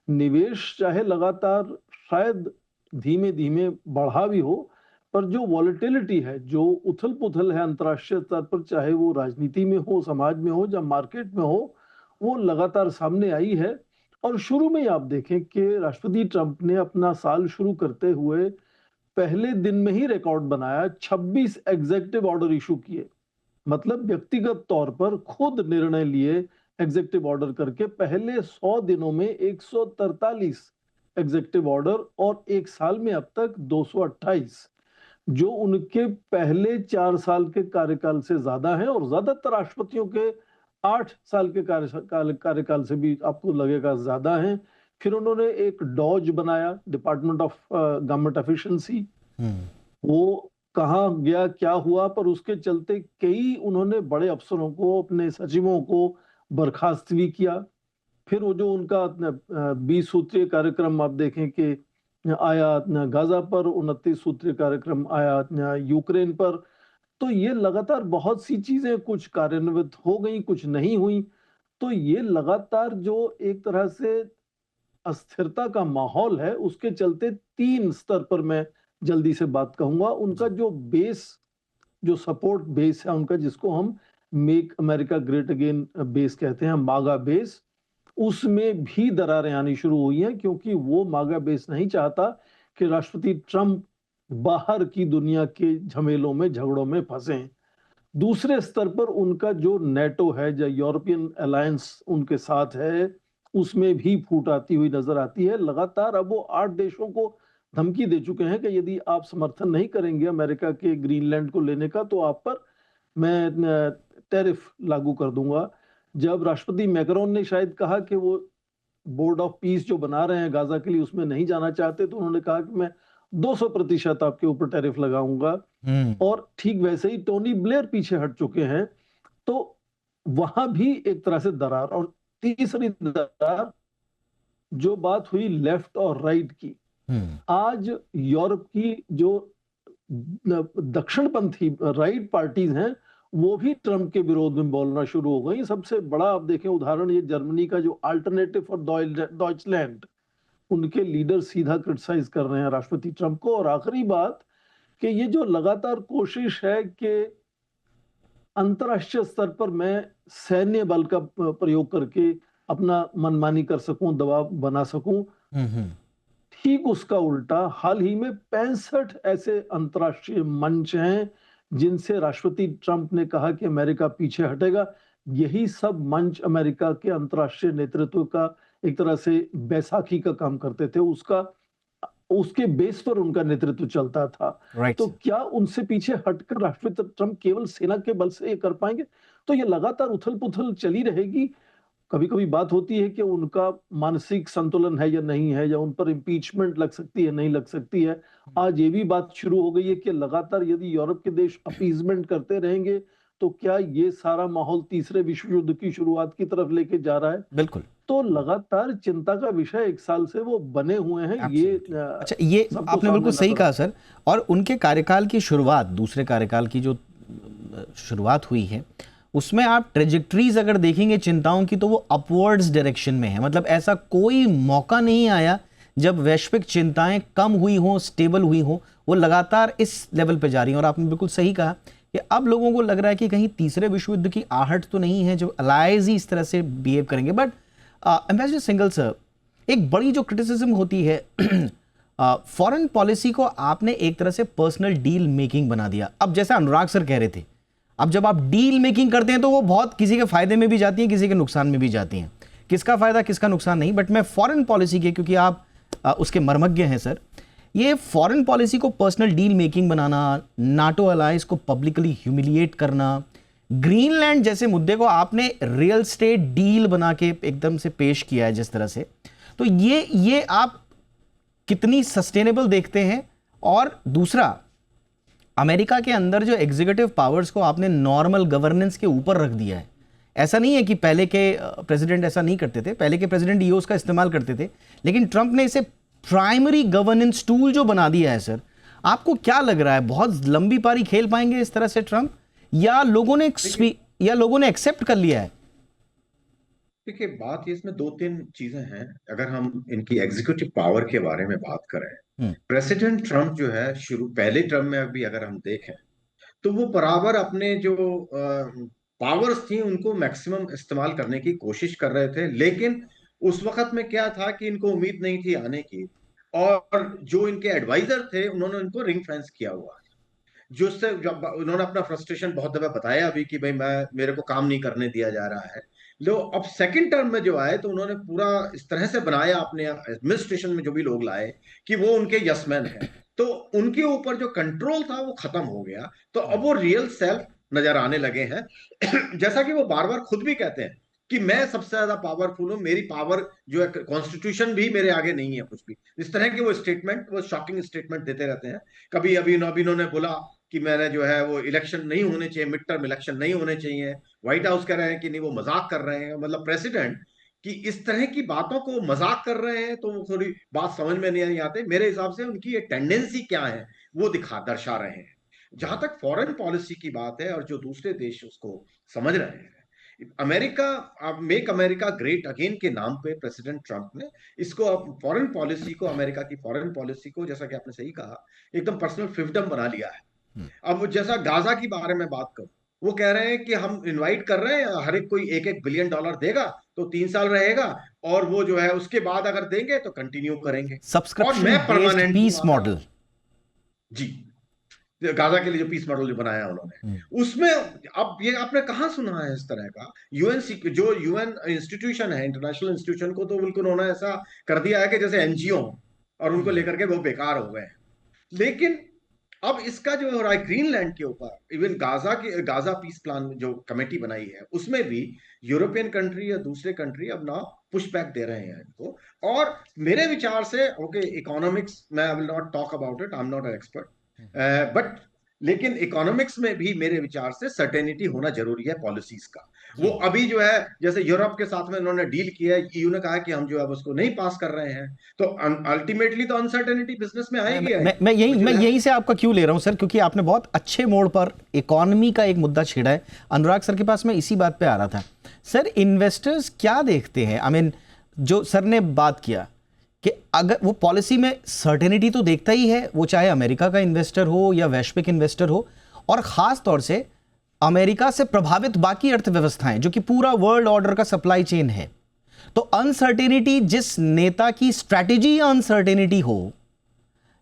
निवेश चाहे लगातार शायद धीमे धीमे बढ़ा भी हो, पर जो वॉलेटिलिटी है, जो उथल पुथल है अंतर्राष्ट्रीय स्तर पर, चाहे वो राजनीति में हो, समाज में हो या मार्केट में हो, वो लगातार सामने आई है। और शुरू में ही आप देखें कि राष्ट्रपति ट्रंप ने अपना साल शुरू करते हुए पहले दिन में ही रिकॉर्ड बनाया, 26 एग्जीक्यूटिव ऑर्डर इशू किए। मतलब व्यक्तिगत तौर पर खुद निर्णय लिए, एग्जीक्यूटिव ऑर्डर करके पहले 100 दिनों में 143 एग्जीक्यूटिव ऑर्डर, और एक साल में अब तक 228, जो उनके पहले 4 साल के कार्यकाल से ज्यादा है और ज्यादातर राष्ट्रपतियों के 8 साल के कार्यकाल से भी आपको लगेगा ज्यादा है। फिर उन्होंने एक डॉज बनाया, डिपार्टमेंट ऑफ गवर्नमेंट एफिशिएंसी। हम्म, वो कहाँ गया, क्या हुआ, पर उसके चलते कई उन्होंने बड़े अफसरों को, अपने सचिवों को बर्खास्त भी किया। फिर वो जो उनका 20 सूत्रीय कार्यक्रम आप देखें कि आया गाजा पर, 29 सूत्रीय कार्यक्रम आया यूक्रेन पर। तो ये लगातार बहुत सी चीजें कुछ कार्यान्वित हो गई, कुछ नहीं हुई। तो ये लगातार जो एक तरह से अस्थिरता का माहौल है, उसके चलते 3 स्तर पर मैं जल्दी से बात कहूंगा। उनका जो बेस, जो सपोर्ट बेस है उनका, जिसको हम make America great again base कहते हैं, मागा बेस, उसमें भी दरारें आनी शुरू हुई हैं, क्योंकि वो मागा बेस नहीं चाहता कि राष्ट्रपति ट्रंप बाहर की दुनिया के झमेलों में, झगड़ों में फंसे। दूसरे स्तर पर उनका जो नेटो है, जो यूरोपियन अलायंस उनके साथ है, उसमें भी फूट आती हुई नजर आती है। लगातार अब वो 8 देशों को धमकी दे चुके हैं कि यदि आप समर्थन नहीं करेंगे अमेरिका के ग्रीनलैंड को लेने का, तो आप पर मैं टैरिफ लागू कर दूंगा। जब राष्ट्रपति मैक्रोन ने शायद कहा कि वो बोर्ड ऑफ पीस जो बना रहे हैं गाजा के लिए, उसमें नहीं जाना चाहते, तो उन्होंने कहा कि मैं 200% आपके ऊपर टैरिफ लगाऊंगा। हम्म, और ठीक वैसे ही टोनी ब्लेयर पीछे हट चुके हैं। तो वहां भी एक तरह से दरार। और तीसरी दरार, जो बात हुई लेफ्ट और राइट की, हम्म, आज यूरोप की जो दक्षिणपंथी राइट पार्टीज हैं, वो भी ट्रंप के विरोध में बोलना शुरू हो गई। सबसे बड़ा आप देखें उदाहरण, ये जर्मनी का जो अल्टरनेटिव फॉर डॉइचलैंड, उनके लीडर सीधा क्रिटिसाइज कर रहे हैं राष्ट्रपति ट्रंप को। और आखिरी बात कि ये जो लगातार कोशिश है कि अंतर्राष्ट्रीय स्तर पर मैं सैन्य बल का प्रयोग करके अपना मनमानी कर सकूं, दबाव बना सकूं, हम्म, ठीक उसका उल्टा हाल ही में 65 ऐसे अंतर्राष्ट्रीय मंच हैं जिनसे राष्ट्रपति ट्रंप ने कहा कि अमेरिका पीछे हटेगा। यही सब मंच अमेरिका के अंतर्राष्ट्रीय नेतृत्व का एक तरह से बैसाखी का काम करते थे, उसका, उसके बेस पर उनका नेतृत्व चलता था। राइट तो सर। क्या उनसे पीछे हटकर राष्ट्रपति ट्रंप केवल सेना के बल से ये कर पाएंगे? तो ये लगातार उथल पुथल चली रहेगी। कभी कभी बात होती है कि उनका मानसिक संतुलन है या नहीं है, या उन पर इम्पीचमेंट लग सकती है, नहीं लग सकती है। आज ये भी बात शुरू हो गई है कि लगातार यदि यूरोप के देश अपीजमेंट करते रहेंगे, तो क्या ये सारा माहौल तीसरे विश्व युद्ध की शुरुआत की तरफ लेके जा रहा है? बिल्कुल। तो लगातार चिंता का विषय 1 साल से वो बने हुए हैं। ये अच्छा, ये सबको आपने बिल्कुल सामने सही नजर कहा सर। और उनके कार्यकाल की शुरुआत, दूसरे कार्यकाल की जो शुरुआत हुई है, उसमें आप ट्रेजेक्ट्रीज अगर देखेंगे चिंताओं की, तो वो अपवर्ड्स डायरेक्शन में है। मतलब ऐसा कोई मौका नहीं आया जब वैश्विक चिंताएं कम हुई हों, स्टेबल हुई हों। वो लगातार इस लेवल पे जा रही हैं। और आपने बिल्कुल सही कहा कि अब लोगों को लग रहा है कि कहीं तीसरे विश्व युद्ध की आहट तो नहीं है, जो अलाइज ही इस तरह से बिहेव करेंगे। बट एम्बेसडर सिंगल सर, एक बड़ी जो क्रिटिसिज्म होती है, फॉरेन पॉलिसी को आपने एक तरह से पर्सनल डील मेकिंग बना दिया। अब जैसा अनुराग सर कह रहे थे, अब जब आप डील मेकिंग करते हैं तो वो बहुत किसी के फायदे में भी जाती हैं, किसी के नुकसान में भी जाती हैं। किसका फायदा किसका नुकसान नहीं, बट मैं फॉरेन पॉलिसी के, क्योंकि आप उसके मर्मज्ञ हैं सर, ये फॉरेन पॉलिसी को पर्सनल डील मेकिंग बनाना, नाटो अलायंस को पब्लिकली ह्यूमिलिएट करना, ग्रीनलैंड जैसे मुद्दे को आपने रियल स्टेट डील बना के एकदम से पेश किया है जिस तरह से, तो ये आप कितनी सस्टेनेबल देखते हैं? और दूसरा, अमेरिका के अंदर जो एग्जीक्यूटिव पावर्स को आपने नॉर्मल गवर्नेंस के ऊपर रख दिया है। ऐसा नहीं है कि पहले के प्रेसिडेंट ऐसा नहीं करते थे, पहले के प्रेसिडेंट ईओस का इस्तेमाल करते थे, लेकिन ट्रंप ने इसे प्राइमरी गवर्नेंस टूल जो बना दिया है सर। आपको क्या लग रहा है, बहुत लंबी पारी खेल पाएंगे इस तरह से ट्रंप, या लोगों ने एक्सेप्ट कर लिया है? देखिए, बात ये इसमें 2-3 चीजें हैं। अगर हम इनकी एग्जीक्यूटिव पावर के बारे में बात करें, प्रेसिडेंट ट्रंप जो है, पहले टर्म में अभी अगर हम देखें, तो वो बराबर अपने जो पावर्स थी उनको मैक्सिमम इस्तेमाल करने की कोशिश कर रहे थे। लेकिन उस वक्त में क्या था कि इनको उम्मीद नहीं थी आने की, और जो इनके एडवाइजर थे उन्होंने इनको रिंग फेंस किया हुआ, जिससे जब उन्होंने अपना फ्रस्ट्रेशन बहुत दफा बताया अभी कि भाई मेरे को काम नहीं करने दिया जा रहा है। लो, अब सेकंड टर्म में जो आए तो उन्होंने पूरा इस तरह से बनाया अपने एडमिनिस्ट्रेशन में, जो भी लोग लाए, कि वो उनके यसमैन हैं। तो उनके ऊपर जो कंट्रोल था वो खत्म हो गया। तो अब वो रियल सेल्फ नजर आने लगे हैं। जैसा कि वो बार बार खुद भी कहते हैं कि मैं सबसे ज्यादा पावरफुल हूं, मेरी पावर जो है, कॉन्स्टिट्यूशन भी मेरे आगे नहीं है कुछ भी। इस तरह के वो स्टेटमेंट, वो शॉकिंग स्टेटमेंट देते रहते हैं। कभी अभी इन्होंने बोला कि मैंने जो है वो इलेक्शन नहीं होने चाहिए, मिड टर्म इलेक्शन नहीं होने चाहिए। व्हाइट हाउस कह रहे हैं कि नहीं, वो मजाक कर रहे हैं। मतलब प्रेसिडेंट कि इस तरह की बातों को मजाक कर रहे हैं, तो वो थोड़ी बात समझ में नहीं आते। मेरे हिसाब से उनकी ये टेंडेंसी क्या है वो दर्शा रहे हैं। जहां तक फॉरेन पॉलिसी की बात है, और जो दूसरे देश उसको समझ रहे हैं, America, make America great again के नाम पे प्रेसिडेंट ट्रंप ने इसको, फॉरेन पॉलिसी को, अमेरिका की फॉरेन पॉलिसी को, जैसा कि आपने सही कहा, एकदम पर्सनल फिफ्डम बना लिया है। अब जैसा गाजा की बारे में बात करूं, वो कह रहे हैं कि हम इनवाइट कर रहे हैं, हर एक कोई $1-1 बिलियन देगा तो 3 साल रहेगा, और वो जो है उसके बाद अगर देंगे तो कंटिन्यू करेंगे, और सब्सक्रिप्शन मैं बेस्ड परमानेंट पीस मॉडल। जी, गाजा के लिए जो पीस मॉडल जो बनाया उन्होंने, उसमें अब ये आपने कहां सुना है इस तरह का? जो यूएन इंस्टीट्यूशन है, इंटरनेशनल इंस्टीट्यूशन को तो बिल्कुल उन्होंने ऐसा कर दिया है कि जैसे एनजीओ, और उनको लेकर के वो बेकार हो गए। लेकिन अब इसका जो हो रहा है ग्रीनलैंड के ऊपर, इवन गाजा पीस प्लान जो कमेटी बनाई है, उसमें भी यूरोपियन कंट्री या दूसरे कंट्री अब ना पुश बैक दे रहे हैं इनको। और मेरे विचार से, ओके, इकोनॉमिक्स, मैं I will not talk about it, I am not an expert, but लेकिन इकोनॉमिक्स में भी मेरे विचार से सर्टेनिटी होना जरूरी है पॉलिसीज का। वो अभी जो है, जैसे यूरोप के साथ में उन्होंने डील किया है, ईयू ने कहा कि हम जो है उसको नहीं पास कर रहे हैं, तो अल्टीमेटली तो अनसर्टेनिटी बिजनेस में आएगी। मैं यहीं से आपका क्यों ले रहा हूं सर, क्योंकि आपने बहुत अच्छे मोड़ पर इकोनॉमी का एक मुद्दा छेड़ा है। अनुराग सर के पास मैं इसी बात पे आ रहा था। सर, इन्वेस्टर्स क्या देखते हैं? आई मीन, जो सर ने बात किया कि अगर वो पॉलिसी में सर्टेनिटी तो देखता ही है, वो चाहे अमेरिका का इन्वेस्टर हो या वैश्विक इन्वेस्टर हो, और खास तौर से अमेरिका से प्रभावित बाकी अर्थव्यवस्थाएं जो कि पूरा वर्ल्ड ऑर्डर का सप्लाई चेन है। तो अनसर्टेनिटी, जिस नेता की स्ट्रैटेजी अनसर्टेनिटी हो,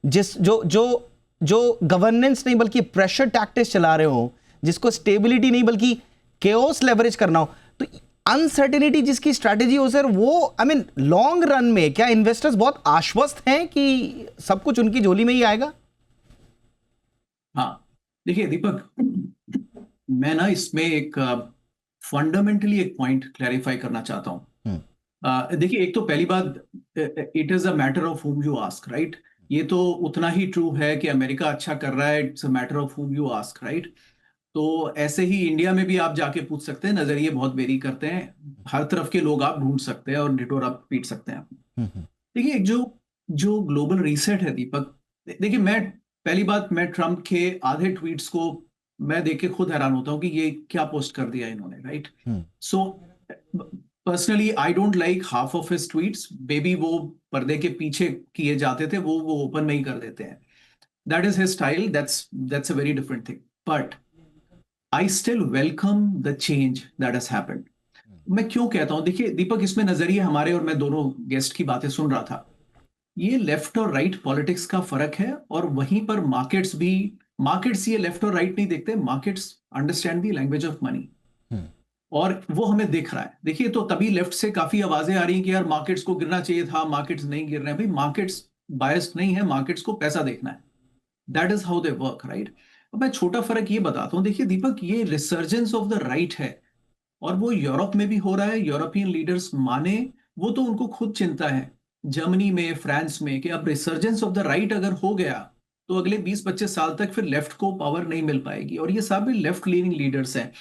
जिस जो गवर्नेंस नहीं बल्कि प्रेशर टैक्टिक्स चला रहे हो, जिसको स्टेबिलिटी नहीं बल्कि केओस लेवरेज करना हो, तो अनसर्टेनिटी जिसकी स्ट्रैटेजी हो सर, वो आई मीन लॉन्ग रन में क्या इन्वेस्टर्स बहुत आश्वस्त हैं कि सब कुछ उनकी झोली में ही आएगा? हाँ, देखिए दीपक, मैं ना इसमें एक फंडामेंटली एक पॉइंट क्लैरिफाई करना चाहता हूं। देखिए, एक तो पहली बात, it is a matter of whom you ask, right? ये तो उतना ही ट्रू है कि अमेरिका अच्छा कर रहा है, it's a matter of whom you ask, right? तो ऐसे ही इंडिया में भी आप जाके पूछ सकते हैं, नजरिए बहुत वेरी करते हैं, हर तरफ के लोग आप ढूंढ सकते हैं और ढिढोरा पीट सकते हैं आप। देखिए एक जो जो ग्लोबल रीसेट है दीपक, देखिए मैं पहली बात, मैं ट्रम्प के आधे ट्वीट्स को मैं देख के खुद हैरान होता हूँ कि ये क्या पोस्ट कर दिया इन्होंने, right? So personally I don't like half of his tweets, baby वो पर्दे के पीछे किए जाते थे, वो ओपन में ही कर देते हैं। That is his style, that's a very different thing, but I still welcome the change that has happened. मैं क्यों कहता हूं, देखिए दीपक, इसमें नजरिए हमारे और मैं दोनों गेस्ट की बातें सुन रहा था, ये लेफ्ट और राइट पॉलिटिक्स का फर्क है, और वहीं पर मार्केट्स ये लेफ्ट और राइट नहीं देखते, markets understand the language of money, और वो हमें दिख रहा है। देखिए तो तभी लेफ्ट से काफी आवाजें आ रही हैं कि यार मार्केट्स को गिरना चाहिए था, मार्केट्स नहीं गिर रहे हैं। भाई मार्केट्स बायस्ड नहीं है, मार्केट्स को पैसा देखना है, that is how they work, right? अब मैं छोटा फर्क ये बताता हूं, देखिए दीपक, ये रिसर्जेंस ऑफ द राइट है, और वो यूरोप में भी हो रहा है। यूरोपियन लीडर्स माने, वो तो उनको खुद चिंता है, जर्मनी में, फ्रांस में, कि अब रिसर्जेंस ऑफ द राइट अगर हो गया तो अगले 20-25 साल तक फिर लेफ्ट को पावर नहीं मिल पाएगी, और ये सब लेफ्ट लीनिंग लीडर्स हैं।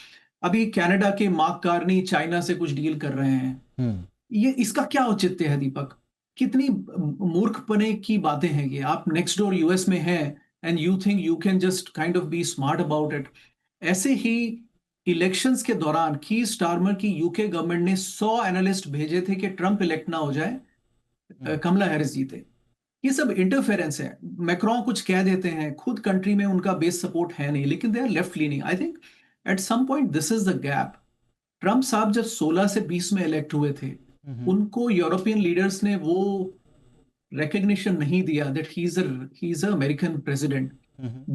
अभी कनाडा के मार्क कार्नी चाइना से कुछ डील कर रहे हैं। ये इसका क्या औचित्य है दीपक? कितनी मूर्खपने की बातें हैं ये। आप नेक्स्ट डोर यूएस में हैं and you think you can just kind of be smart about it. ऐसे ही इलेक्शंस के दौरान की स्टारमर की यूके गवर्नमेंट ने 100 एनालिस्ट भेजे थे कि ट्रंप इलेक्ट ना हो जाए, कमला हैरिस जीते। ये सब इंटरफेरेंस है। मैक्रोन कुछ कह देते हैं, खुद कंट्री में उनका बेस सपोर्ट है नहीं, लेकिन they are left leaning. I think at some point this is the gap. Trump साहब जब 16 से 20 में इलेक्ट हुए थे, उनको यूरोपियन लीडर्स ने वो recognition नहीं दिया that he's a American president.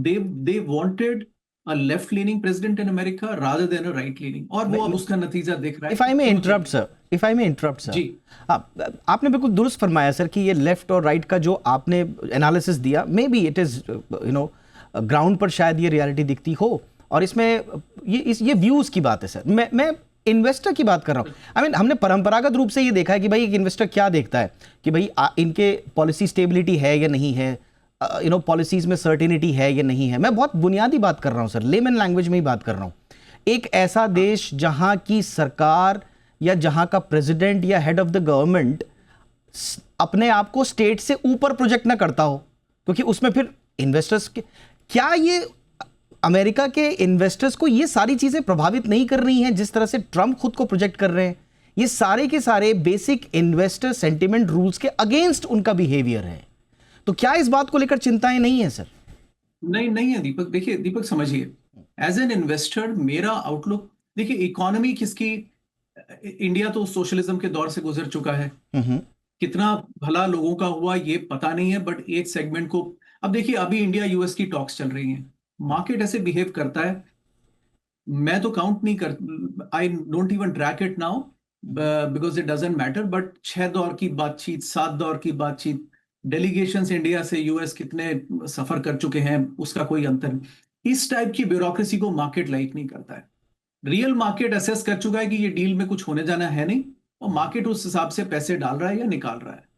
They wanted a left leaning president in America rather than a right leaning, और वो अब उसका नतीजा दिख रहा है। If I may interrupt sir, जी, आपने बिल्कुल दुरुस्त फरमाया सर कि ये लेफ्ट और राइट का जो आपने एनालिसिस दिया, may be it is ground पर शायद ये रियलिटी दिखती हो, और इसमें ये व्यूज की बात है सर। मैं इन्वेस्टर की बात कर रहा हूँ। आई मीन हमने परंपरागत रूप से ये देखा है कि भाई एक इन्वेस्टर क्या देखता है कि भाई इनके पॉलिसी स्टेबिलिटी है या नहीं है, पॉलिसीज में सर्टेनिटी है या नहीं है। मैं बहुत बुनियादी बात कर रहा हूँ सर, लेमन लैंग्वेज में ही बात कर रहा हूँ। एक ऐसा देश जहां की सरकार या जहां का प्रेसिडेंट या हेड ऑफ द गवर्नमेंट अपने आप को स्टेट से ऊपर प्रोजेक्ट ना करता हो, क्योंकि उसमें फिर इन्वेस्टर्स के, क्या ये अमेरिका के इन्वेस्टर्स को ये सारी चीजें प्रभावित नहीं कर रही हैं जिस तरह से ट्रंप खुद को प्रोजेक्ट कर रहे हैं? ये सारे के सारे बेसिक इन्वेस्टर सेंटिमेंट रूल्स के अगेंस्ट उनका बिहेवियर है। तो क्या इस बात को लेकर चिंताएं नहीं है सर? नहीं है दीपक। देखिए दीपक, समझिए, एज एन इन्वेस्टर मेरा आउटलुक, देखिए इकोनॉमी किसकी, इंडिया तो सोशलिज्म के दौर से गुजर चुका है, कितना भला लोगों का हुआ ये पता नहीं है, बट एक सेगमेंट को, अब देखिए अभी इंडिया यूएस की टॉक्स चल रही हैं, मार्केट ऐसे बिहेव करता है, मैं तो काउंट नहीं कर, I don't even track it now because it doesn't matter, but 6 दौर की बातचीत, 7 दौर की बातचीत, डेलीगेशंस इंडिया से यूएस कितने सफर कर चुके हैं, उसका कोई अंतर नहीं। इस टाइप की ब्यूरोक्रेसी को मार्केट लाइक नहीं करता है। रियल मार्केट असेस कर चुका है कि ये डील में कुछ होने जाना है नहीं, और मार्केट उस हिसाब से पैसे डाल रहा है या निकाल रहा है।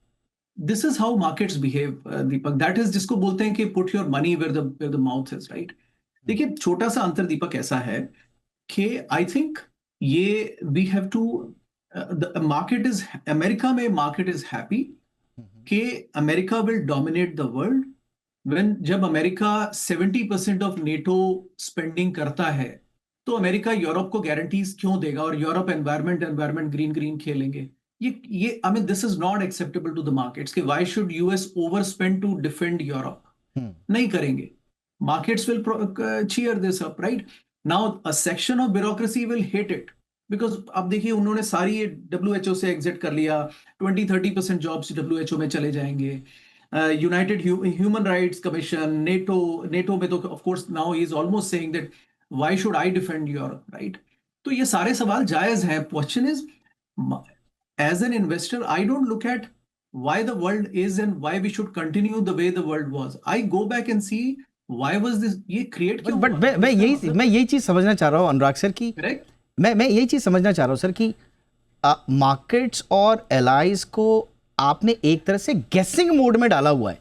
This is how markets behave Deepak, that is जिसको बोलते हैं कि put your money where the mouth is, right? देखिए छोटा सा अंतर दीपक ऐसा है कि आई थिंक ये we have to, the market is, America में मार्केट इज हैप्पी कि America will dominate the world. When जब अमेरिका 70% ऑफ नेटो स्पेंडिंग करता है, तो अमेरिका यूरोप को गारंटीज क्यों देगा, और यूरोप एनवायरमेंट ग्रीन खेलेंगे? ये I mean this is not acceptable to the markets कि why should US overspend to defend Europe? नहीं करेंगे। Markets will cheer this up, right? Now a section of bureaucracy will hate it because अब देखिए उन्होंने सारी ये WHO से exit कर लिया, 20-30% जॉब्स WHO में चले जाएंगे। United Human Rights Commission, NATO में तो of course now he is almost saying that why should I defend Europe, right? तो ये सारे सवाल जायज हैं। Question is, as an investor I don't look at why the world is and why we should continue the way the world was. I go back and see why was this, ये create क्यों? But मैं यही चीज समझना चाह रहा हूँ अनुराग sir की, Correct? मैं यही चीज समझना चाह रहा हूँ सर कि मार्केट्स और एलाइज को आपने एक तरह से गेसिंग मोड में डाला हुआ है।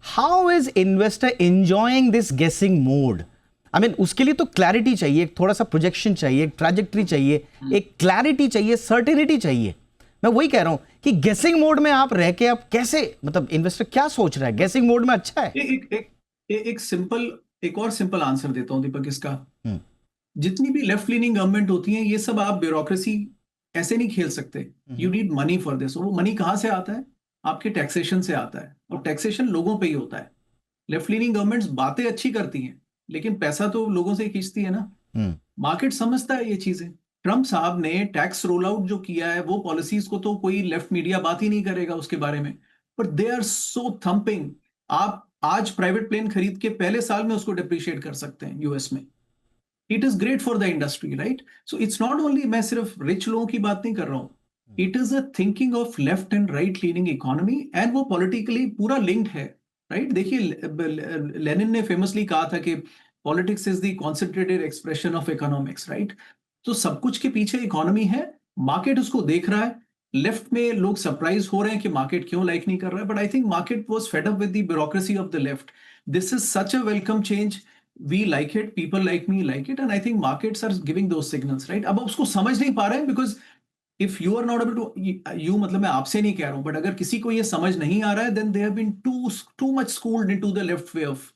How is investor enjoying this गेसिंग मोड? आई मीन उसके लिए तो क्लैरिटी चाहिए, एक थोड़ा सा प्रोजेक्शन चाहिए, एक ट्रैजेक्टरी चाहिए, एक क्लैरिटी चाहिए, सर्टेनिटी चाहिए। मैं वही कह रहा हूं कि गेसिंग मोड में आप रह के आप कैसे, मतलब इन्वेस्टर क्या सोच रहा है, गेसिंग मोड में अच्छा है? एक और सिंपल आंसर देता हूं दीपक इसका। हम्म, जितनी भी लेफ्ट लीनिंग गवर्नमेंट होती है, ये सब आप ब्यूरोक्रेसी ऐसे नहीं खेल सकते। You need money for this. वो मनी कहां से आता है? आपके टैक्सेशन से आता है, और टैक्सेशन लोगों पे ही होता है। लेफ्ट लीनिंग गवर्नमेंट्स बातें अच्छी करती हैं, लेकिन पैसा तो लोगों से ही खींचती है ना। हम्म, मार्केट समझता है ये चीजें। ट्रम्प साहब ने टैक्स रोल आउट जो किया है, वो पॉलिसीज को तो कोई लेफ्ट मीडिया बात ही नहीं करेगा उसके बारे में, but they are so thumping. आप आज प्राइवेट प्लेन खरीद के पहले साल में उसको डिप्रिशिएट कर सकते हैं यूएस में। It is great for the industry, right? So it's not only, मैं सिर्फ रिच लोगों की बात नहीं कर रहा हूं, it is a thinking of left and right leaning economy, and वो पॉलिटिकली पूरा लिंक्ड है, राइट? देखिए, लेनिन ने फेमसली कहा था कि politics is the concentrated expression of economics, right? तो सब कुछ के पीछे इकोनॉमी है। मार्केट उसको देख रहा है। लेफ्ट में लोग सरप्राइज हो रहे हैं कि मार्केट क्यों लाइक नहीं कर रहा है, but I think market was fed up with the bureaucracy of the left. This is such a welcome change. We like it, people like me like it, and I think markets are giving those signals, right? अब उसको समझ नहीं पा रहे हैं, because if you are not able to, you मतलब मैं आपसे नहीं कह रहा हूं, but अगर किसी को ये समझ नहीं आ रहा है, then they have been too much schooled into the left way of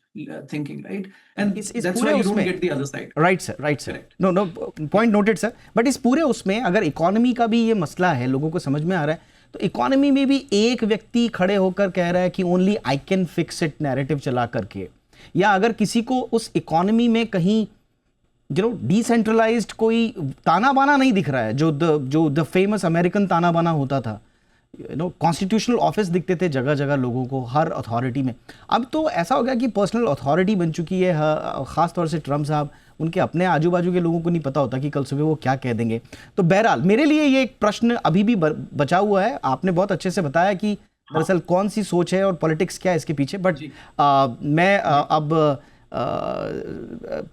thinking, right? And इस that's पूरे why you don't उसमें get the other side. Right sir, right sir, Correct. No no, point noted sir. But इस पूरे उसमें अगर economy का भी ये मसला है, लोगों को समझ में आ रहा है, तो इकोनॉमी में भी एक व्यक्ति खड़े होकर कह रहा है कि only I can fix it narrative चला करके, या अगर किसी को उस इकोनॉमी में कहीं डिसेंट्रलाइज्ड कोई ताना बाना नहीं दिख रहा है, जो द फेमस अमेरिकन ताना बाना होता था, कॉन्स्टिट्यूशनल ऑफिस दिखते थे जगह जगह लोगों को, हर अथॉरिटी में। अब तो ऐसा हो गया कि पर्सनल अथॉरिटी बन चुकी है, ख़ास तौर से ट्रम्प साहब, उनके अपने आजू बाजू के लोगों को नहीं पता होता कि कल सुबह वो क्या कह देंगे। तो बहरहाल मेरे लिए ये एक प्रश्न अभी भी बचा हुआ है। आपने बहुत अच्छे से बताया कि दरअसल कौन सी सोच है और पॉलिटिक्स क्या है इसके पीछे, बट मैं अब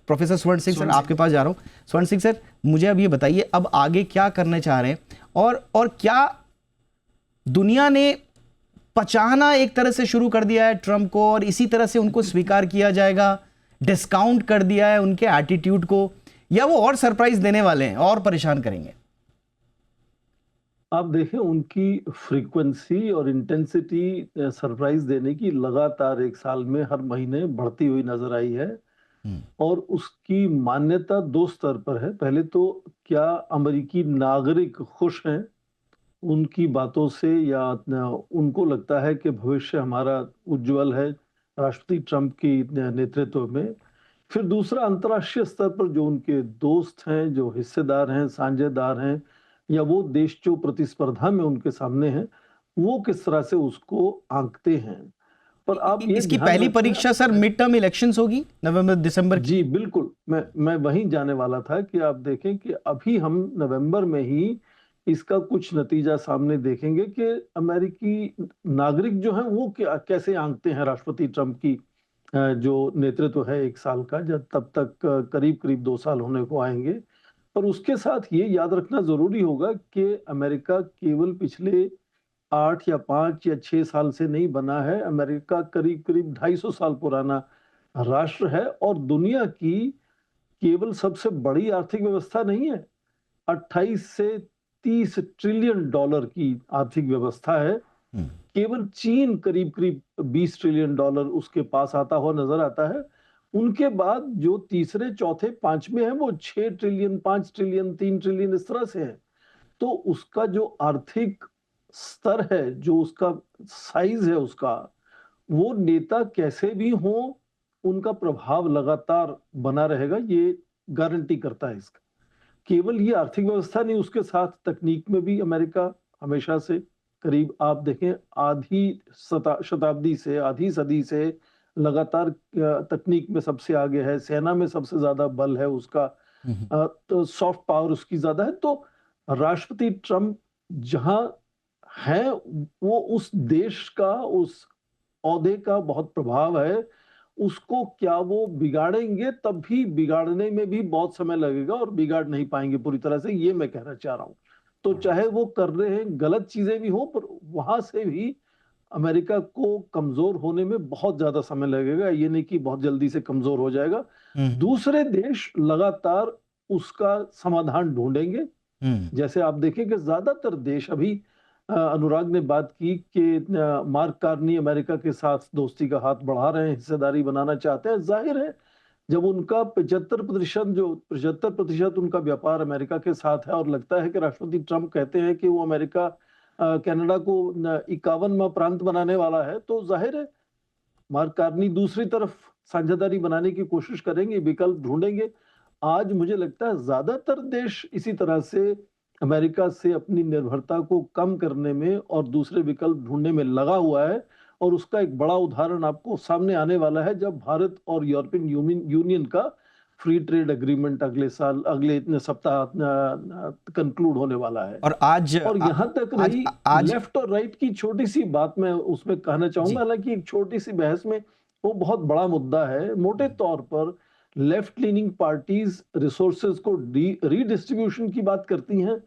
प्रोफेसर स्वर्ण सिंह सर आपके पास जा रहा हूँ। स्वर्ण सिंह सर, मुझे अब ये बताइए, अब आगे क्या करने चाह रहे हैं, और क्या दुनिया ने पचाना एक तरह से शुरू कर दिया है ट्रम्प को, और इसी तरह से उनको स्वीकार किया जाएगा, डिस्काउंट कर दिया है उनके एटीट्यूड को, या वो और सरप्राइज देने वाले हैं और परेशान करेंगे? आप देखें, उनकी फ्रीक्वेंसी और इंटेंसिटी सरप्राइज देने की लगातार एक साल में हर महीने बढ़ती हुई नजर आई है, और उसकी मान्यता दो स्तर पर है। पहले तो क्या अमेरिकी नागरिक खुश हैं उनकी बातों से, या उनको लगता है कि भविष्य हमारा उज्जवल है राष्ट्रपति ट्रंप की नेतृत्व में। फिर दूसरा, अंतर्राष्ट्रीय स्तर पर जो उनके दोस्त हैं, जो हिस्सेदार हैं, साझेदार हैं, या वो देश जो प्रतिस्पर्धा में उनके सामने हैं, वो किस तरह से उसको आंकते हैं। पर आप ये इसकी ध्यान पहली रखना, परीक्षा सर मिड टर्म इलेक्शंस होगी नवंबर दिसंबर की। जी बिल्कुल, मैं वहीं जाने वाला था कि आप देखें कि अभी हम नवंबर में ही इसका कुछ नतीजा सामने देखेंगे कि अमेरिकी नागरिक जो हैं वो कैसे आंकते हैं राष्ट्रपति ट्रंप की जो नेतृत्व है एक साल का, जब तब तक करीब करीब 2 साल होने को आएंगे। पर उसके साथ ये याद रखना जरूरी होगा कि अमेरिका केवल पिछले 8 या 5 या 6 साल से नहीं बना है। अमेरिका करीब करीब 250 साल पुराना राष्ट्र है, और दुनिया की केवल सबसे बड़ी आर्थिक व्यवस्था नहीं है, 28 से 30 ट्रिलियन डॉलर की आर्थिक व्यवस्था है। केवल चीन करीब करीब 20 ट्रिलियन डॉलर उसके पास आता हुआ नजर आता है। उनके बाद जो तीसरे, चौथे, पांचवें हैं वो 6 ट्रिलियन, 5 ट्रिलियन, 3 ट्रिलियन इस तरह से है। तो उसका जो आर्थिक स्तर है, जो उसका साइज है उसका, वो नेता कैसे भी हो उनका प्रभाव लगातार बना रहेगा, ये गारंटी करता है इसका। केवल ये आर्थिक व्यवस्था नहीं, उसके साथ तकनीक में भी अमेरिका हमेशा से, करीब आप देखें आधी शताब्दी से, आधी सदी से लगातार तकनीक में सबसे आगे है, सेना में सबसे ज्यादा बल है उसका, तो सॉफ्ट पावर उसकी ज्यादा है। तो राष्ट्रपति ट्रंप जहां है, वो उस देश का, उस औहदे का बहुत प्रभाव है। उसको क्या वो बिगाड़ेंगे? तब भी बिगाड़ने में भी बहुत समय लगेगा, और बिगाड़ नहीं पाएंगे पूरी तरह से, ये मैं कहना चाह रहा हूं। तो चाहे वो कर रहे हैं गलत चीजें भी हो, पर वहां से भी अमेरिका को कमजोर होने में बहुत ज्यादा समय लगेगा, ये नहीं कि बहुत जल्दी से कमजोर हो जाएगा। दूसरे देश लगातार उसका समाधान ढूंढेंगे। जैसे आप देखें कि ज्यादातर देश अभी अनुराग ने बात की कि मार्क कार्नी अमेरिका के साथ दोस्ती का हाथ बढ़ा रहे हैं, हिस्सेदारी बनाना चाहते हैं। जाहिर है जब उनका 75% उनका व्यापार अमेरिका के साथ है और लगता है कि राष्ट्रपति ट्रंप कहते हैं कि वो अमेरिका कनाडा को 51वां प्रांत बनाने वाला है, तो जाहिर है मार्क कार्नी दूसरी तरफ साझेदारी बनाने की कोशिश करेंगे, विकल्प ढूंढेंगे। आज मुझे लगता है ज्यादातर देश इसी तरह से अमेरिका से अपनी निर्भरता को कम करने में और दूसरे विकल्प ढूंढने में लगा हुआ है। और उसका एक बड़ा उदाहरण आपको सामने आने वाला है जब भारत और यूरोपियन यूनियन का फ्री ट्रेड एग्रीमेंट अगले इतने सप्ताह कंक्लूड होने वाला है। और यहाँ तक रही लेफ्ट और राइट की छोटी सी बात मैं उसमें कहना चाहूंगा, हालांकि एक छोटी सी बहस में वो बहुत बड़ा मुद्दा है। मोटे तौर पर लेफ्ट लीनिंग पार्टीज रिसोर्सेज को रीडिस्ट्रीब्यूशन की बात करती हैं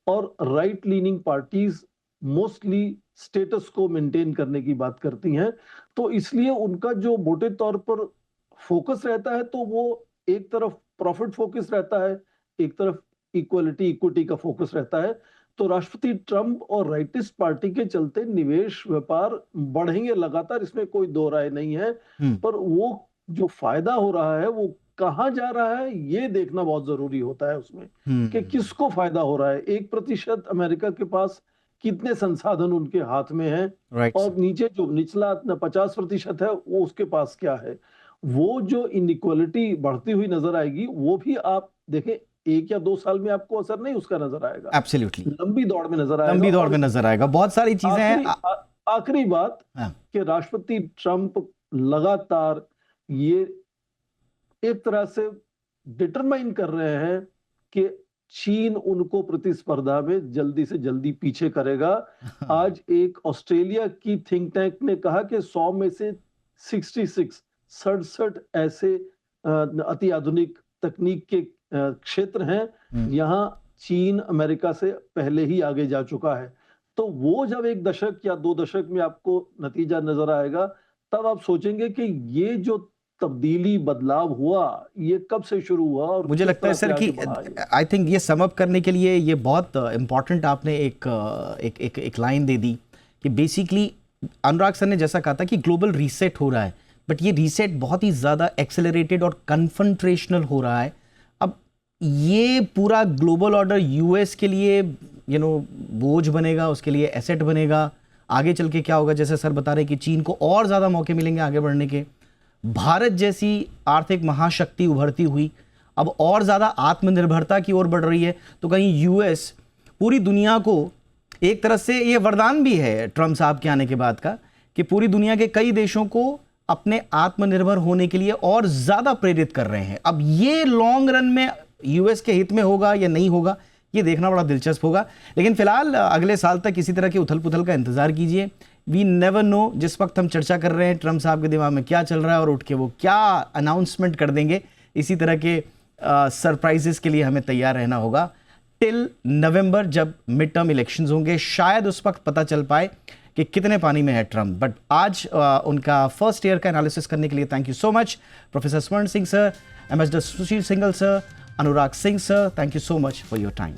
और right leaning parties mostly status को मेंटेन करने की बात करती हैं। तो इसलिए उनका जो मोटे तौर पर फोकस रहता है, तो वो एक तरफ प्रॉफिट फोकस रहता है, एक तरफ इक्विटी का फोकस रहता है। तो राष्ट्रपति ट्रंप और राइटिस्ट पार्टी के चलते निवेश व्यापार बढ़ेंगे लगातार, इसमें कोई दो राय नहीं है। पर वो जो फायदा हो रहा है वो कहाँ जा रहा है ये देखना बहुत जरूरी होता है उसमें कि किसको फायदा हो रहा है। 1% अमेरिका के पास कितने संसाधन उनके हाथ में है, और नीचे जो निचला 50% है वो उसके पास क्या है। वो जो इनइक्वालिटी बढ़ती हुई नजर आएगी वो भी आप देखें 1 या 2 साल में आपको असर नहीं उसका नजर आएगा, एब्सोल्युटली लंबी दौड़ में नजर आएगा। लंबी दौड़ में नजर आएगा, बहुत सारी चीजें हैं। आखिरी बात कि राष्ट्रपति ट्रंप लगातार ये एक तरह से डिटरमाइन कर रहे हैं कि चीन उनको प्रतिस्पर्धा में जल्दी से जल्दी पीछे करेगा। आज एक ऑस्ट्रेलिया की थिंक टैंक ने कहा कि 100 में से 67 ऐसे अति आधुनिक तकनीक के क्षेत्र हैं यहाँ चीन अमेरिका से पहले ही आगे जा चुका है। तो वो जब 1 दशक या 2 दशक में आपको नतीजा नजर आएगा, तब आप सोचेंगे कि ये जो तब्दीली बदलाव हुआ ये कब से शुरू हुआ। और मुझे लगता है सर कि आई थिंक ये सम अप करने के लिए ये बहुत इंपॉर्टेंट आपने एक लाइन दे दी कि बेसिकली अनुराग सर ने जैसा कहा था कि ग्लोबल रीसेट हो रहा है, बट ये रीसेट बहुत ही ज़्यादा एक्सेलरेटेड और कन्फ्रंट्रेशनल हो रहा है। अब ये पूरा ग्लोबल ऑर्डर यूएस के लिए बोझ बनेगा, उसके लिए एसेट बनेगा। आगे चल के क्या होगा, जैसे सर बता रहे कि चीन को और ज़्यादा मौके मिलेंगे आगे बढ़ने के। भारत जैसी आर्थिक महाशक्ति उभरती हुई अब और ज़्यादा आत्मनिर्भरता की ओर बढ़ रही है, तो कहीं यूएस पूरी दुनिया को एक तरह से ये वरदान भी है ट्रंप साहब के आने के बाद का कि पूरी दुनिया के कई देशों को अपने आत्मनिर्भर होने के लिए और ज़्यादा प्रेरित कर रहे हैं। अब ये लॉन्ग रन में यूएस के हित में होगा या नहीं होगा ये देखना बड़ा दिलचस्प होगा। लेकिन फिलहाल अगले साल तक किसी तरह के उथल पुथल का इंतजार कीजिए। वी नेवर नो जिस वक्त हम चर्चा कर रहे हैं ट्रंप साहब के दिमाग में क्या चल रहा है और उठ के वो क्या अनाउंसमेंट कर देंगे। इसी तरह के सरप्राइजेस के लिए हमें तैयार रहना होगा टिल नवंबर जब मिड टर्म इलेक्शंस होंगे। शायद उस वक्त पता चल पाए कि कितने पानी में है ट्रंप। बट आज उनका फर्स्ट ईयर का एनालिसिस करने के लिए thank you so much professor Swaran Singh sir, ambassador Sushil Singhal sir, Anurag Singh sir, thank you so much for your time.